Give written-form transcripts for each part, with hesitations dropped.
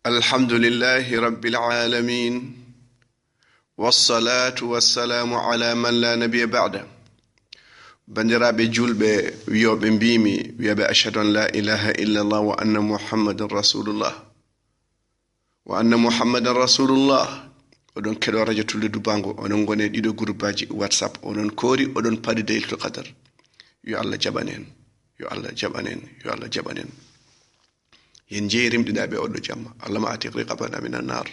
الحمد لله رب العالمين والصلاة والسلام على من لا نبي بعده بندرابي جولبي ويوبي بيمي ويبي أشهد أن لا إله إلا الله وأن محمد رسول الله وأن محمد رسول الله odon kedo radio tulde dubango onon gone dido groupeaji whatsapp onon kori odon padi dayl qadar yo Allah jabanen yo Allah jabanen yo Allah jabanen yen jeerim dinabe oddo jamma Allah ma atiq riqabana minan nar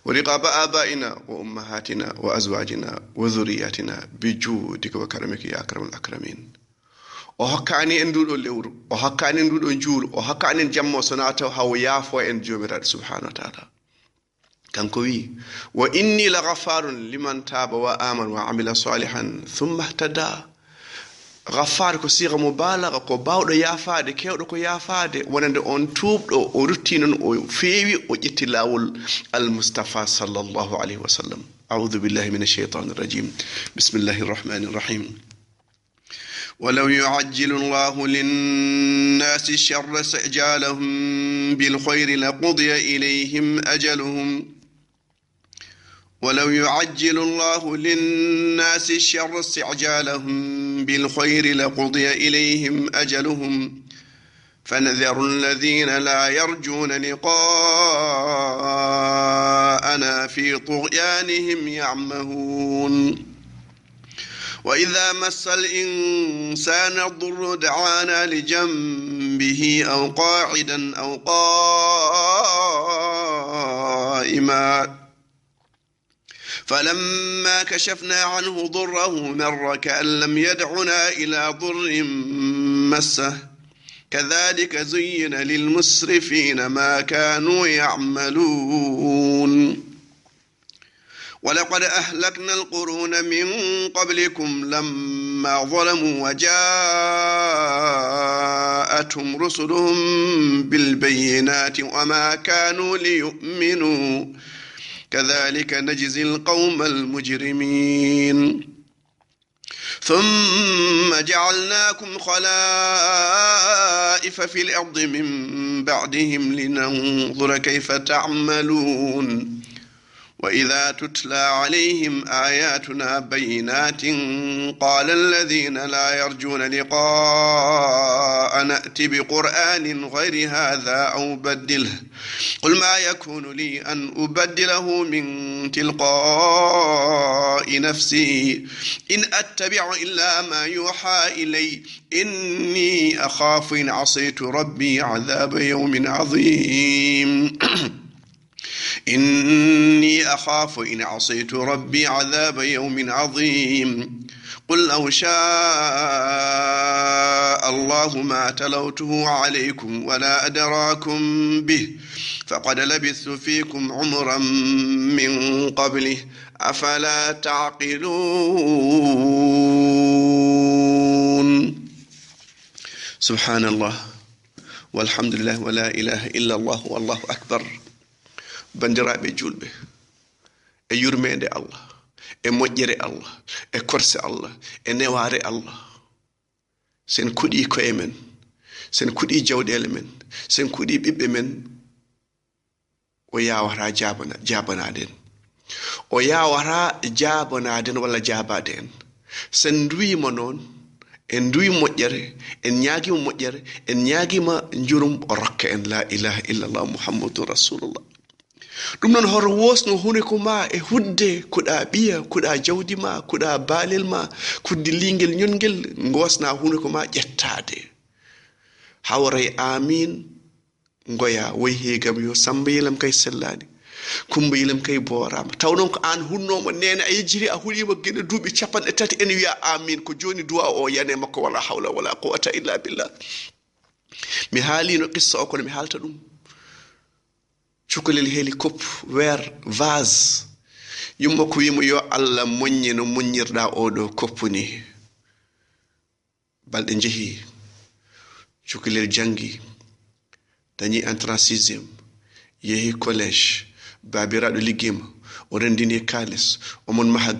ورقاب آبائنا وأمهاتنا وأزواجنا وذرياتنا بجودك وكرمك يا أكرم الأكرمين وحكاني اندودو لورو وحكاني اندودو نجول وحكاني جمو سناتو هاو يافو ان جومراد سبحانه وتعالى كان كوي وإني لغفار لمن تاب وآمن وعمل صالحا ثم اهتدى غفار ko siga mubalaga ko bawdo yafaade kewdo ko yafaade wonande on tuubdo o rutti non o feewi o jetti lawol al mustafa sallallahu alayhi wa sallam a'udhu billahi minash shaitanir rajim bismillahir rahmanir rahim ولو يعجل الله للناس الشر استعجالهم بالخير لقضي إليهم أجلهم ولو يعجل الله للناس الشر استعجالهم بالخير لقضي إليهم أجلهم فنذر الذين لا يرجون لقاءنا في طغيانهم يعمهون وإذا مس الإنسان الضر دعانا لجنبه أو قاعدا أو قائما فلما كشفنا عنه ضره مر كأن لم يدعنا إلى ضر مسه كذلك زين للمسرفين ما كانوا يعملون ولقد أهلكنا القرون من قبلكم لما ظلموا وجاءتهم رسلهم بالبينات وما كانوا ليؤمنوا كذلك نجزي القوم المجرمين ثم جعلناكم خلائف في الأرض من بعدهم لننظر كيف تعملون وإذا تتلى عليهم آياتنا بينات قال الذين لا يرجون لقاء نأتي بقرآن غير هذا أو بدله قل ما يكون لي أن أبدله من تلقاء نفسي إن أتبع إلا ما يوحى إلي إني أخاف إن عصيت ربي عذاب يوم عظيم إني أخاف إن عصيت ربي عذاب يوم عظيم قل لو شاء الله ما تلوته عليكم ولا أدراكم به فقد لبثت فيكم عمرا من قبله أفلا تعقلون سبحان الله والحمد لله ولا إله إلا الله والله أكبر bandiraɓe julɓe e yurmede Allah e moƴƴere Allah e korse Allah e neware Allah sen kuɗi koye men sen kuɗi jawɗele men sen kuɗi ɓiɓɓe men o yawata jabanaden o yawata jabanaden walla jabaden sen duwimo noon en duwi moƴƴere en ñaguima moƴƴere en ñaguima jurum o rokka en la ilaha illallah muhammadun rasulullah ɗum noon hoto wosno hunde ko ma e hudde kuɗa ɓiya kuɗa jawdi ma kuɗa baalel ma kudde lingel ñongel gosna hunde ko ma ƴettade hawray amin goya way hegam yo samba yilam kay sellani kumba yilam kay borama taw non ko an hunnomo nene a yejjiri a huulima gueɗe duuɓi 3 en wiya amin ko joni duwa o yane makko wala hawla wala quwwata illa billah mi haalino qissa o kono mi halta ɗum cukalel heli kop weer vase yumma ko wimo yo Allah moññe no moññirɗa oɗo koppu ni balɗe jeehi cukalel jangi dañi entrant 6e yehi collège babiraɗo liggima o o rendini kalis omon maha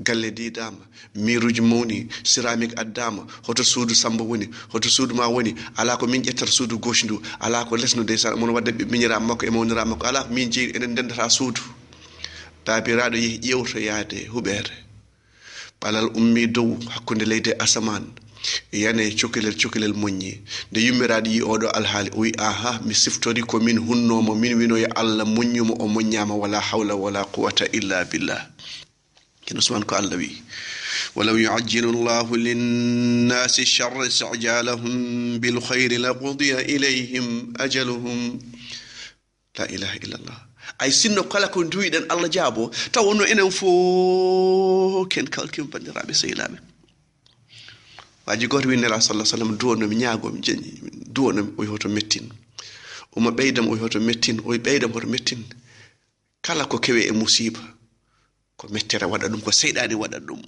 galle didama miruji mawni céramique addama hoto suudu samba woni hoto suudu ma woni ala ko min ƴettata suudu gauche ndu ala ko lesno deysan mon wadde miñira makko e mawnira makko ala min jeeyi enen dendata suudu taabiraɗo yehi ƴewto yaade huɓere ɓalal ummi dow hakkunde leydi asaman yane cokilel moññi nde yummiraɗo yi oɗo alhaali o wi aha mi siftori ko min hunnomo min wino yo Allah moññumo o moññama wala hawla wala quwata illa billah ken Usman ko Allah wi ولو يعجل الله للناس الشر استعجالهم بالخير لقضي إليهم أجلهم لا إله إلا الله أي سنو كلا كون دويدن الله جابو تاونو إنن فو كن كالكم بندرابي سيلامي waji goto wi nela sallallahu alaihi wasallam duwono mi nyaago mi jenni duwono o yoto mettin o ma beydam o yoto mettin o beydam o mettin kala ko kewe e musiba ko mettere wada dum ko seydani wada dum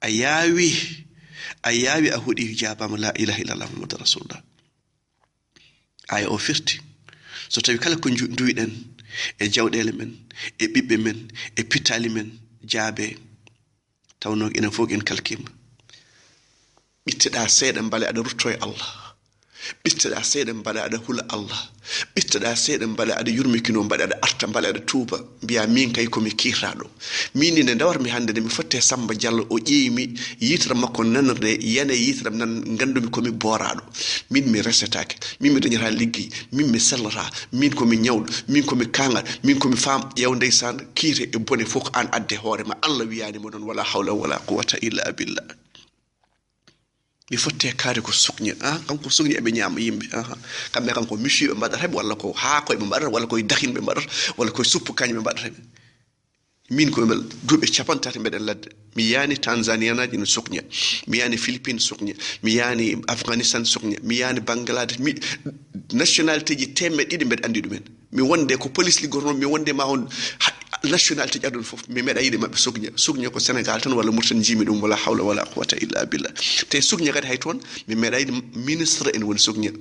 ayawi a hudi hijabam la ilaha illallah muhammadur rasulullah ay o firti so tawi kala ko duwiden e jawdele men e bibbe men e pitali men jaabe tawno ina fog en kalkima bittida seeden bale ada rutto e Allah bittida seeden bale ada hula Allah bittida seeden bale ada yurmikino bale ada arta bale ada tuuba biya min kay ko mi kirado min ne ndawar mi hande mi fotte Samba Diallo o ƴeemi yitra makko nanorde yana yitra nan ngandumi ko mi borado min mi resetaake min mi dañata liggi min mi sellata min ko mi nyawdo min ko mi kangal min ko mi fam yew ndeysan kiire e bone fok an adde hoore ma Allah wiyani mo don wala hawla wala quwwata illa billah mi fotte kaade ko suknya kanko suknya be nyam yimbe kambe kanko monsieur be mbadata wala ko ha ko be mbadata wala ko dahin be mbadata wala ko suppu kañ be mbadata min ko mel dube capantati mbeden ladde mi yani Tanzania naji no suknya mi yani Philippines suknya mi yani Afghanistan suknya mi yani Bangladesh mi nationalité ji temme didi mbed andi dumen mi wonde ko police li gorno mi wonde ma on nationalité ji adon fof mi meda yide mabbe suknya ko Sénégal tan wala Mauritanie jimi dum wala hawla wala quwwata illa billah te suknya kadi hay ton mi meda yide ministre en woni suknya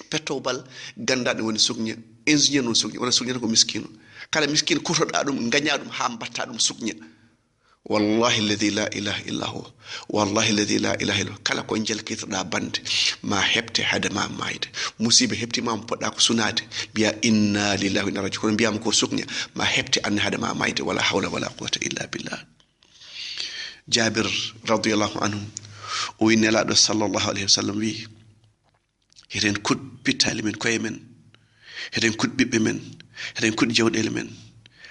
petobal gandade woni suknya ingénieur non suknya wala suknya ko miskino kala miskin kutoda dum ganya dum ha batta dum suknya wallahi alladhi la ilaha illa huwa wallahi alladhi la ilaha illa kala ko jelkitoda bande ma hebte hadama maide musibe hebti ma podda ko sunade biya inna lillahi wa inna ilaihi raji'un biya ko suknya ma hebte an hadama maide wala hawla wala quwwata illa billah Jabir radiyallahu anhu o inna la sallallahu alaihi wasallam wi heden kud pitali men koyemen heden kud bibbe men heden kud jawdele men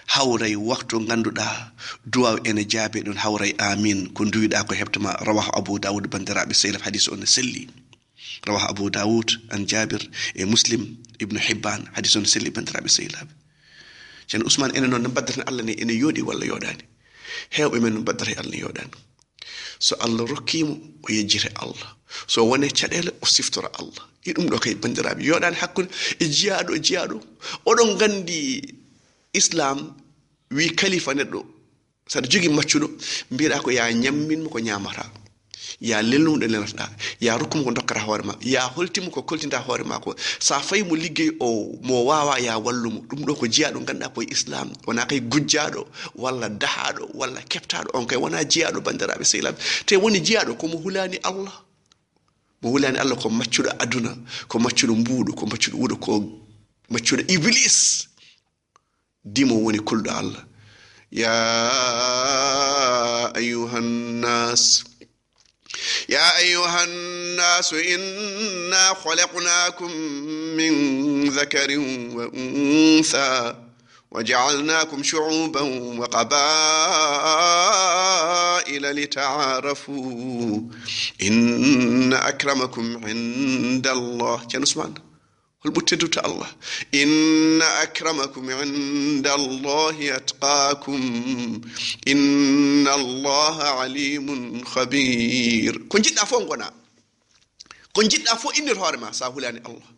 hawray waktu ganduda duwa ene jaabe don hawray amin ko duwida ko hebtama rawahu Abu Dawud bandirabe selaf hadith on selli rawahu Abu Dawud an Jabir e Muslim ibn Hibban hadith on selli bandirabe selaf jen Usman ene non baddarna Allah ne ene yodi walla yodani hewbe men baddare Allah yodani so Allah rokkimo o yejjire Allah so wone cadele o siftora Allah idum do kay bandirabe yodani hakkun e jiado odon gandi Islam wi khalifa neddo sada jogi maccudo biira ko ya nyammin ko nyamata ya lelnude lenata ya rukum ko dokkata hoore ma ya holtimu ko koltinta hoore ma ko sa fay mo liggey o mo wawa ya wallumo dum do ko jiado ganda ko Islam wana kay gujjado walla dahado walla keptado on kay wana jiado bandirabe selam te woni jiado ko mo hulani Allah ko maccudo aduna ko maccudo mbuudu ko maccudo wudo ko maccudo iblis dimo woni kuldo Allah ya ayuhan nas inna khalaqnakum min dhakarin wa untha وجعلناكم شعوبا وقبائل لتعارفوا إن أكرمكم عند الله كان اسمان البتدوت الله إن أكرمكم عند الله أتقاكم إن الله عليم خبير كن جد أفون قنا كن جد أفون إني رهارما ساهولاني الله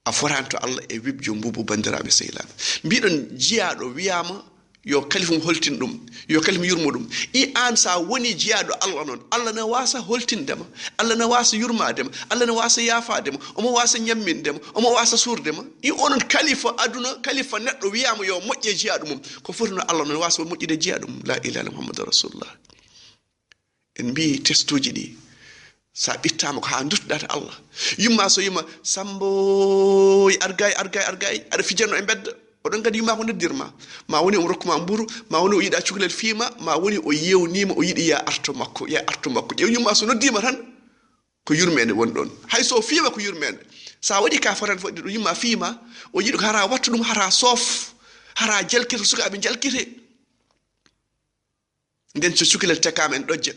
aforanto Allah e wibjo mbubu bandirabe sehilaabe bidon jiado wiyama yo kalifum holtin dum yo kalim yurmudum I an sa woni jiado Allah non Allah na wasa holtindema Allah na wasa yurmadema Allah na wasa yafadema omo wasa nyammindema omo wasa surdema I onon kalifa aduna kalifa neddo wiyama yo mojje jiado mum ko fotno Allah non wasa mojjide jiado mum la ilaha illa muhammadur rasulullah en bi testuji di sa bittama ko ha duttata Allah yumma so yuma sambo argay ada fijerno e bedda odon gadi ma ko noddirma ma woni o rokkuma mburu ma woni o yida cukalel fiima ma woni o yewnima o yidi ya arto makko yumma so noddima tan ko yurmede won don hay so fiima ko yurmede sa wadi ka faran fo do yumma fiima o yidi ko hara wattu dum hara sof hara jalkito sukabe jalkite nden so cukalel tekama en dojja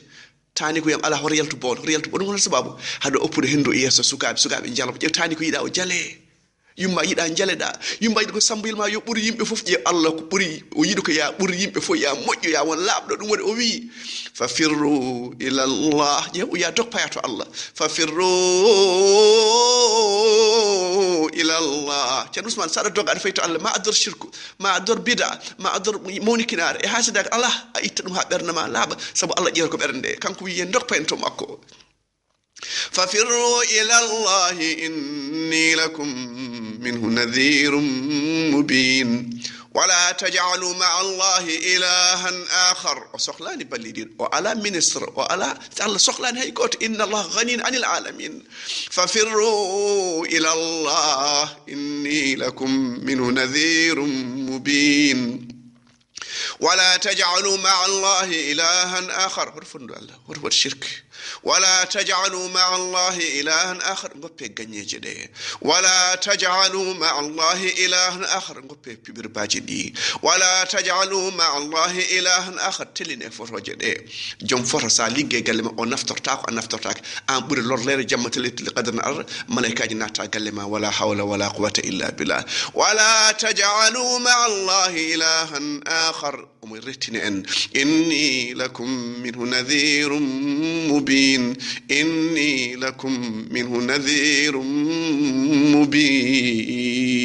tani ko yam ala hor yaltu bon won sababu hado oppude hendo yeso sukabe jalo tani ko yida o jale yumma yida jaleda yumma yidi ko sambuyel ma yo buri yimbe fof je Allah ko buri o yidi ko ya buri yimbe fof ya mojjo ya won labdo dum woni o wi fa firru ila Allah je o ya dok payato Allah fa firru ila Allah Ceerno Ousmane sada dog ada fayto Allah ma ador shirku ma ador bid'a ma ador monikinar e hasida Allah a itta dum ha bernde ma laba sabu Allah jeer ko bernde kanko wi en dok payanto makko ففروا إلى الله إني لكم منه نذير مبين ولا تجعلوا مع الله إلها آخر وسخلان بلدين وعلى منصر وعلى تعالى سخلان هيكوت إن الله غني عن العالمين ففروا إلى الله إني لكم منه نذير مبين ولا تجعلوا مع الله إلها آخر ورفضوا الله ورفض الشرك ولا تجعلوا مع الله إلها آخر نقبل جنيه ولا تجعلوا مع الله إلها آخر نقبل ببرباجدي ولا تجعلوا مع الله إلها آخر تلين فرجدي جم فرصة ليجي قال ما نفترتاك أم بقول الله لير جمة لقدرنا ملائكة جنات قال ما ولا حول ولا قوة إلا بالله ولا تجعلوا مع الله إلها آخر ومرتني أن إني لكم منه نذير مبين إني لكم منه نذير مبين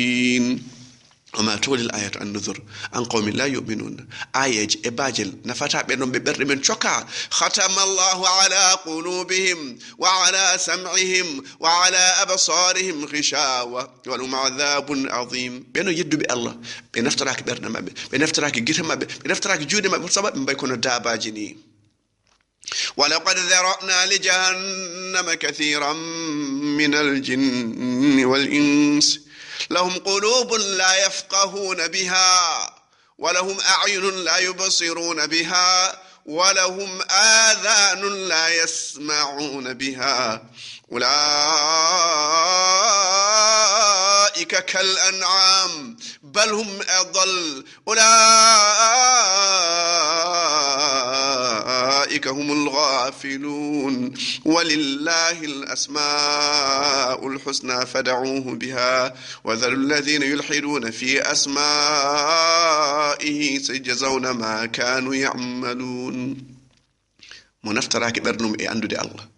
وما تولي الآية النذر عن قوم لا يؤمنون آية إباجل نفتا بينهم ببر من شكا ختم الله على قلوبهم وعلى سمعهم وعلى أبصارهم غشاوة ولهم عذاب عظيم بينو يدو بالله بنفتراك برنما بنفتراك جرما بنفتراك جودما بسبب من بيكون داباجني ولقد ذرأنا لجهنم كثيرا من الجن والإنس لهم قلوب لا يفقهون بها ولهم أعين لا يبصرون بها ولهم آذان لا يسمعون بها أولئك كالأنعام بل هم أضل أولئك هم الغافلون ولله الأسماء الحسنى فدعوه بها وذروا الذين يلحدون في أسمائه سيجزون ما كانوا يعملون منفتراك برنم إي أندو دي الله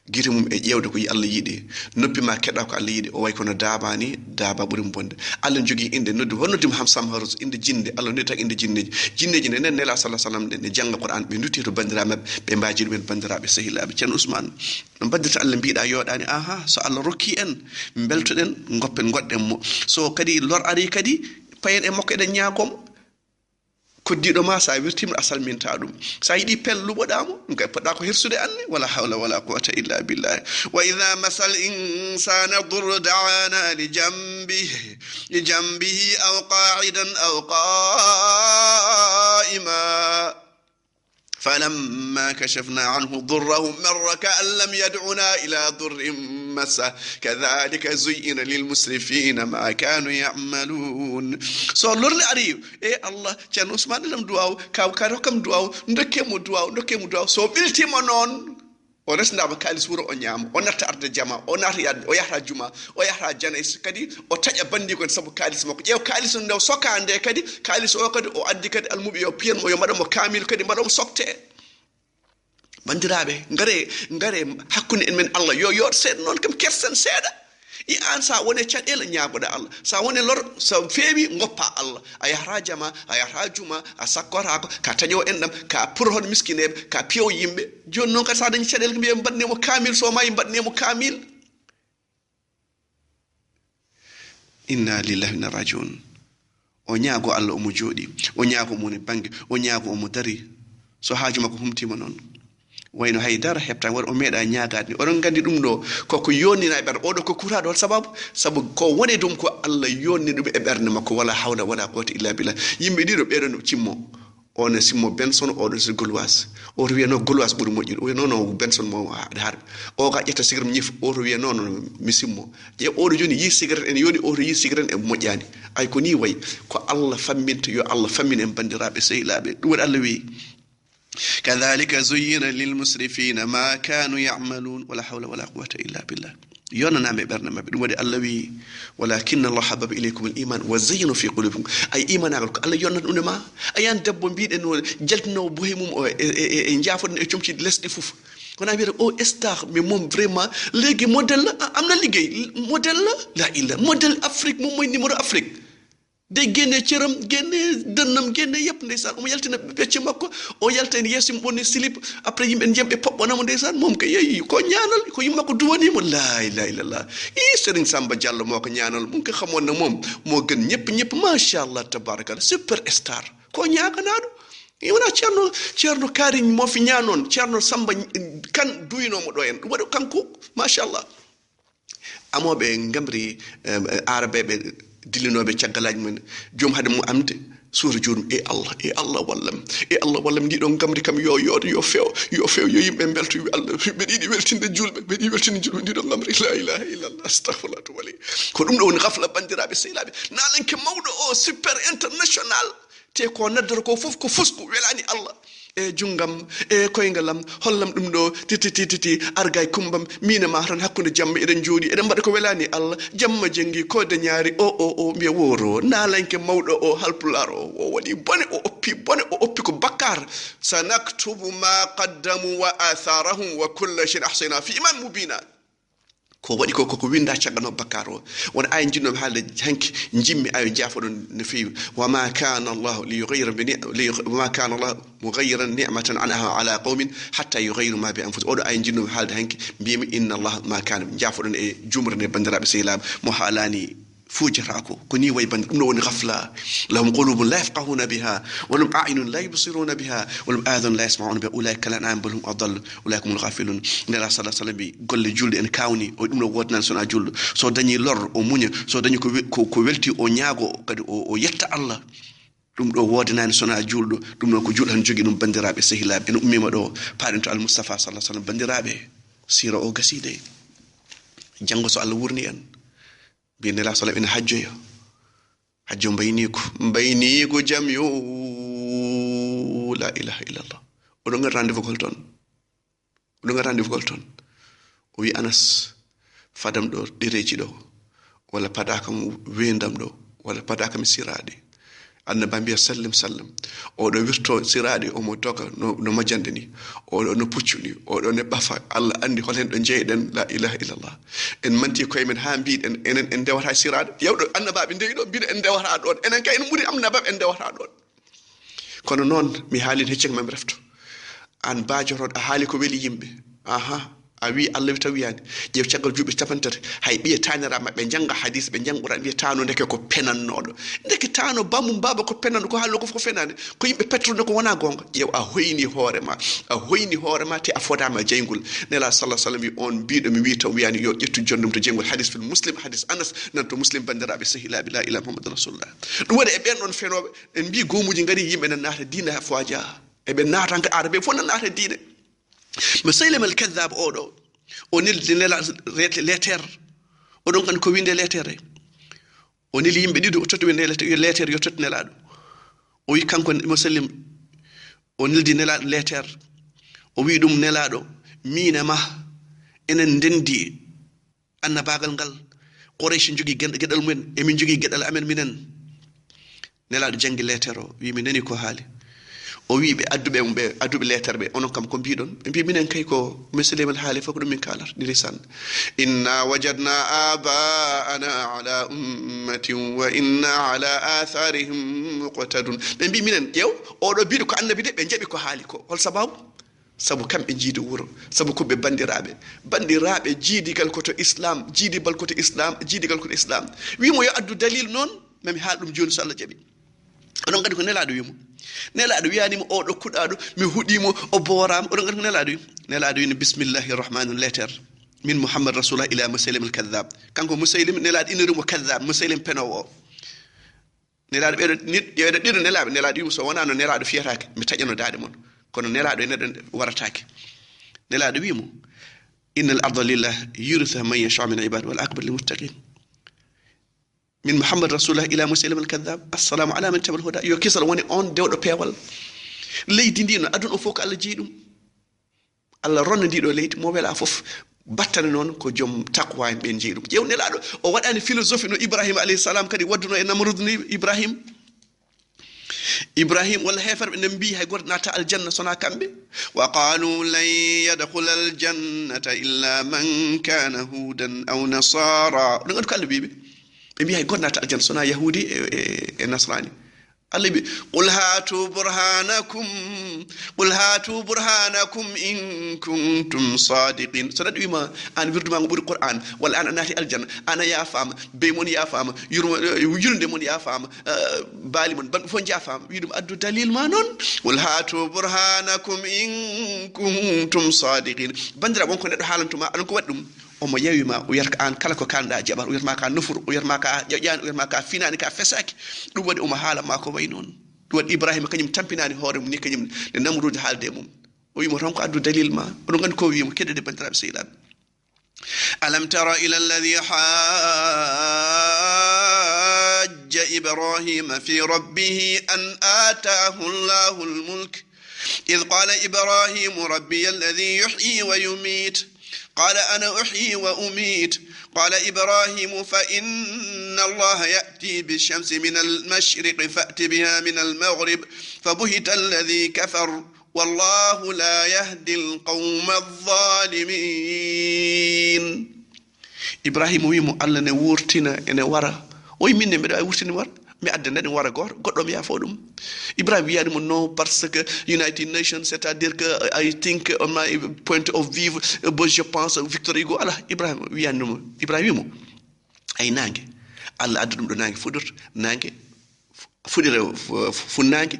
girimum e jewde ko Allah yidi noppi ma kedda ko Allah yidi o way kono daabani daaba burim bonde Allah jogi inde noddu honnodim hamsam harus inde jinde Allah noddi tak inde jinneji ne nen nela sallallahu alaihi wasallam ne janga Qur'an be ndutti to bandira mabbe be mbaaji dum bandirabe sahilabe Ceerno Ousmane no baddirta Allah biida yodani aha so Allah rokki en beltoden ngoppen godden mo so kadi lor ari kadi payen e mokko eden nyaakom koddido ma sa wirtim asal min taadum sa yidi pellu bodamo ngay podda ko hirsude anne wala hawla wala quwwata illa billah wa idha masal insana durdana li jambihi aw qa'idan aw qa'ima فلما كشفنا عنه ضره مر كأن لم يدعنا إلى ضر مسه كذلك زين للمسرفين ما كانوا يعملون سولور لأريو إيه الله Ceerno Ousmane لم دعاو كاو كم دعاو ندكيمو دعاو سو بلتي منون o resndama kalis wuro o nyama o natta arde jama o nata yadde o yahra juma o yahra janais kadi o taja bandi ko sabu kalis makko jew kalis ndo sokande kadi kalis o kadi o addi kadi almubi yo piyen mo yo madamo kamil kadi madamo sokte bandirabe ngare hakkunde en men Allah yo sed non kam kersen seeda i an sa woni caɗele ñaagoɗa Allah sa woni lor so feewi ngoppa Allah a yahata jama a yahata juma a sakkorako ka taƴo en ɗam ka pour hono miskineɓe ka piyow yimɓe joni noon kadi sa dañi caɗele ko mbiye mbaɗnemo kamil so mayi mbaɗnemo kamil inna lillahi wa inna rajiun o ñaago Allah omo jooɗi o ñaago mo woni bange o ñaago omo dari so haaju makko humtima noon wayno haydara heɓta waɗa o meeɗa ñaagade ni oɗon gandi ɗum ɗo koko yonnina e ɓerde oɗo ko kuraɗo hol sababu ko woni ɗum ko Allah yonni ɗum e ɓerde makko wala hawla wala quwwata illa billah yimɓe ɗiɗo ɓeɗon cimmo on simmo Benson oɗo so Gauloise o to wiya no Gauloise ɓuri moƴƴude o wiya non Benson mo haɗa harɓe o ka ƴetta cigarette ñif o to wiya non mi simmo ƴe oɗo joni yi cigarette en yoni o to yi cigarette e moƴƴani ay ko ni wayi ko Allah famminta yo Allah fammin en bandiraɓe sehilaɓe ɗum waɗi Allah wi كذلك زين للمسرفين ما كانوا يعملون ولا حول ولا قوة إلا بالله يونا نامي برنامج بدون الله وي ولكن الله حبب إليكم الإيمان وزينوا في قلوبكم أي إيمان عليكم الله يونا نما أيان دبون بيد إنه جلتنا بوهمم إن جافر إتشمشي لست فوف كنا بير أو استاخ مم فريما لقي موديل أمنا لقي موديل لا إلا موديل أفريق مم نمر أفريق de génne cëram génne dënnam génne yëpp ndeysaan o yaltina becce makko o yaltani yesim bonni slip après yimɓe jemɓe poɓɓonamo ndeysaan moom ko yeyi ko ñaanal ko yimma ko duwanimo la ilaha illallah i Serigne Samba Diallo moo ko ñaanal mun ko xamoon ne moom moo gën ñëpp machallah tabarakallah super star ko ñaaganaɗo i wona ceerno Kaariñ moo fi ñaanoon ceerno Samba kan duyinomo ɗo en ɗum waɗi kanko machallah amoɓe ngambri arabeɓe dilinoɓe caggalaji men joom hade mo amde suura joɗum e Allah wallam ndiɗon gamri kam yo few yo yimɓe belto wi Allah ɓe ɗiɗi weltinde julɓe ndiɗon gamri la ilaha illallah astaghfirullah to wali ko ɗum ɗo woni gafla bandiraɓe sehilaɓe nalanke mawɗo o super international te ko naddata ko fof ko fusku welani Allah e jungam e koyngalam hollam ɗum ɗo titi argay kumbam mina ma tan hakkunde jamma eɗen jooɗi eɗen mbaɗa ko welani Allah jamma jengi ko dañaari o mbiya woro nalanke mawɗo o halpular o waɗi bone o oppi ko bakkar sanaktubu ma qaddamu wa atharahum wa kulla shay'in ahsayna fi iman mubina ko waɗi ko winda caggal no bakkar o won ay jinnoɓe haalde hanki jimmi ayo jaafoɗon no feewi wama kana Allah mughayyiran ni'matan anha ala qaumin hatta yughayyiru ma bi anfusihim oɗo ay jinnoɓe haalde hanki mbimi inna Allah ma kana jaafoɗon e jumrane bandiraɓe sehilaɓe mo haalani فوجرako كوني واي بند نو غفلا لهم قلوب لا يفقهون بها ولهم اعين لا يبصرون بها ولهم اذان لا يسمعون بها اولئك الانعام بل هم اضل اولئك هم الغافلون نلا صلى الله عليه وسلم بي غول جولde en kawni o dum no wodnan sona juldo so dañi lor o muña so dañi ko welti o ñaago kadi o yetta Allah dum do wodnani sona juldo dum non ko julhan jogi dum bandirabe sehilabe en ummima do paadento al mustafa sallallahu alaihi wasallam bandirabe sira o gaside jango so Allah wurni en بين الله صلى الله عليه وسلم حج بينيكو جميع لا إله إلا الله ودون رانديفو كولتون وي أنس فادم دو ديريجي دو ولا padakam wendam do wala padakam sirade annabambiya sallim o do wirto sirade o mo doga no majande ni o no puccuni o do ne bafa Allah andi holen do jeyden la ilaha illallah en manti koy men ha biiden en dewata sirade yawdo annababe ndeyido biide en dewata don enen kay en muri annababe en dewata don kono non mi haalin heccek mam refto an baajorod a haali ko weli yimbe a wi Allah tawiyani jew caggal juuɓe tapantate hay ɓiye tanira maɓɓe janga hadis ɓe jangɓura wiya tano ndeke ko penannoɗo ndeke tano bamum baba ko penanno ko haalno kof ko fenade ko yimɓe petrude ko wona gonga ƴeew a hoyni hoorema te a fodama jeygol nela sallah sallam wi on mbiɗo mi wi taw wiyani yo ƴettu jondum to jeygol hadis fil muslim hadis Anas nan to muslim bandiraɓe sehilaɓe la ilaha muhammad rasulullah ɗum waɗi e ɓen ɗon fenoɓe en mbi gomuji ngari yimɓe nan naata diina foaja eɓe naata ka arabe fof nan naata diine مسيلم الكذاب أودو ونيل دينلا لتر ودون كان كوين دي لتر ونيل يم بديدو أتوت وين لتر يتوت نلاد وي كان كون مسيلم ونيل دينلا لتر وي دوم نلادو مين ما إن ندندي أن باغل غل قريش نجوجي جدال من إمين جوجي جدال أمن منن نلاد جنگ لترو وي منني كو حالي o wi ɓe adduɓe mum ɓe adduɓe lettere ɓe onon kam ko mbiɗon ɓe mbi minen kay ko musidɗo haali fof ko ɗum min kalata ndirisan inna wajadna abaana ala ummatin wa inna ala atharihim muqtadun ɓe mbi minen ƴeew oɗo biɗo ko annabi de ɓe jaɓi ko haali ko hol sababu sabu kamɓe jiidi wuro sabu ko ɓe bandiraɓe jiidigal koto islam jiidibal koto islam jiidigal koto islam wimo yo addu dalil noon mami haal ɗum joni so Allah jaɓi oɗon gandi ko nelaɗo wimo nelaɗo wiyanimo oɗo kuɗaɗo mi huuɗimo o boorama oɗon gandi ko nelaɗo wini bismillahi rahmani lettere min mouhammad rasulullah ila musaylim al kadhab kanko musaylim nelaɗo inirimo kadhab musaylim penowo o nelaɗo ɓeɗo ƴewɗo ɗiɗo nelaɗo wimo so wonano nelaɗo fiyatake mi taƴano daaɗe moon kono nelaɗo e neɗɗo waratake nelaɗo wimo inna al arda lillah yuritha man yasha min ibadi wal aqibatu lil muttaqin min muhammad rasulullah ila musaylim al kadhab assalamu ala man tabal huda yo kisal woni on dewɗo peewal leydi ndi no aduna o fof ko Allah jeeyi ɗum Allah ronna ndiɗo leydi mo wela fof battane noon ko joom taqwa en ɓen jeeyi ɗum ƴeew nelaɗo o waɗani philosophie no ibrahima alayhi salam kadi wadduno e namrud ni ibrahim walla heferɓe ne mbi hay goto nata aljanna sona kamɓe wa qalu lan yadkhula aljannata illa man kana hudan aw nasara ɗum gandi ko Allah wiɓe ɓe mbi hay goto nata aljanna sona yahudi e nasrani Allah wi qul hatu burhanakum in kuntum sadiqin so neɗɗo wima an wirduma ngo ɓuuri qur'an walla an a naati aljanna ana yafama bey mon yafama yurde mon yafama baali mon banɓe fof jafama wi ɗum addu dalil ma noon qul hatu burhanakum in kuntum sadiqin bandiraɓe on ko neɗɗo haalantuma aɗon ko waɗi ɗum omo yewima o wiyata an kala ko kalɗa jaɓat o wiyatma ka nofuru o wiyatma ka ƴoƴani o wiyatma ka finani ka fesaki ɗum waɗi omo haalama ko way noon ɗum waɗi ibrahima kañum tampinani hoore mum ni kañum nde namrude haalde mum o wimo tan ko addu dalil ma oɗon gandi ko wimo keɗede bandiraɓe sehilaɓe alam tara ila alladi hajja ibrahima fi rabbihi an atahu llahu lmulk إذ قال إبراهيم ربي الذي يحيي ويميت قال أنا أحيي وأميت قال إبراهيم فإن الله يأتي بالشمس من المشرق فأت بها من المغرب فبهت الذي كفر والله لا يهدي القوم الظالمين إبراهيم ويمو الله نورتنا إن ورا ويمين مدى ورتنا ورا mi adda neɗen wara goto goɗɗo mi yafo ɗum ibrahima wiyanimo non parce que united nations c'est à dire que I think on my point of view bo je pense Victor Hugo ala ibrahima wiyanimo ibrahima wimo ay nangue Allah adda ɗum ɗo nangue fuɗirta nangue fuɗira funnangue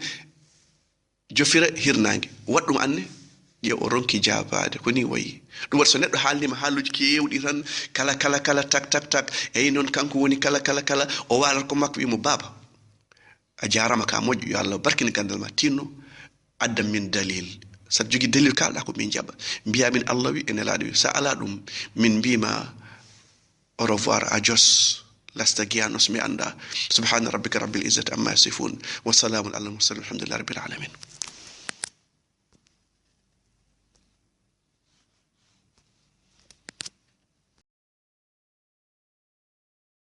jofira hirnangue waɗ ɗum anne ƴeew o ronki jabade ko ni wayi ɗum waɗi so neɗɗo haalnima haaluji kewɗi tan kala tak eyi noon kanko woni kala o walat ko makko wimo baba a jarama ka moƴƴo yo Allah barkini gandal ma tinno addam min dalil saɗa jogui dalil kalɗa ko min jaɓa mbiyamin Allah wi e nelaɗo wi sa ala ɗum min mbima au revoir a jos lasta guiyanos mi anda subhana rabbika rabbil izzati amma yasifun wa salamun ala al mursalin alhamdulillahi rabbil alamin